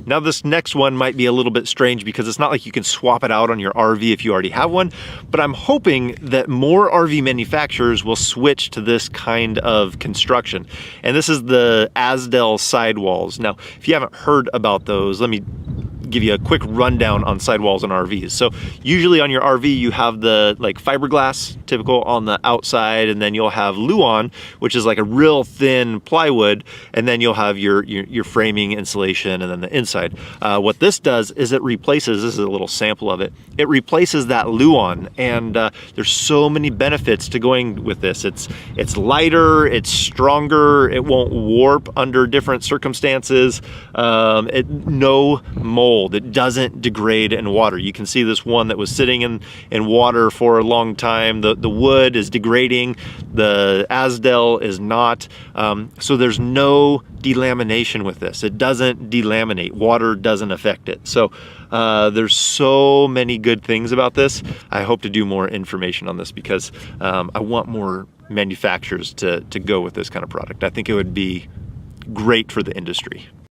Now this next one might be a little bit strange because it's not like you can swap it out on your RV if you already have one, but I'm hoping that more RV manufacturers will switch to this kind of construction. And this is the Azdel sidewalls. Now, if you haven't heard about those, let me give you a quick rundown on sidewalls on RVs. So usually on your RV, you have the like fiberglass typical on the outside, and then you'll have Lauan, which is like a real thin plywood, and then you'll have your framing insulation and then the inside. What this does is it replaces, this is a little sample of it, it replaces that Lauan, and there's so many benefits to going with this. It's lighter, it's stronger, it won't warp under different circumstances, no mold. It doesn't degrade in water. You can see this one that was sitting in water for a long time. The wood is degrading, the Azdel is not. So there's no delamination with this. It doesn't delaminate. Water doesn't affect it. So there's so many good things about this. I hope to do more information on this because I want more manufacturers to go with this kind of product. I think it would be great for the industry.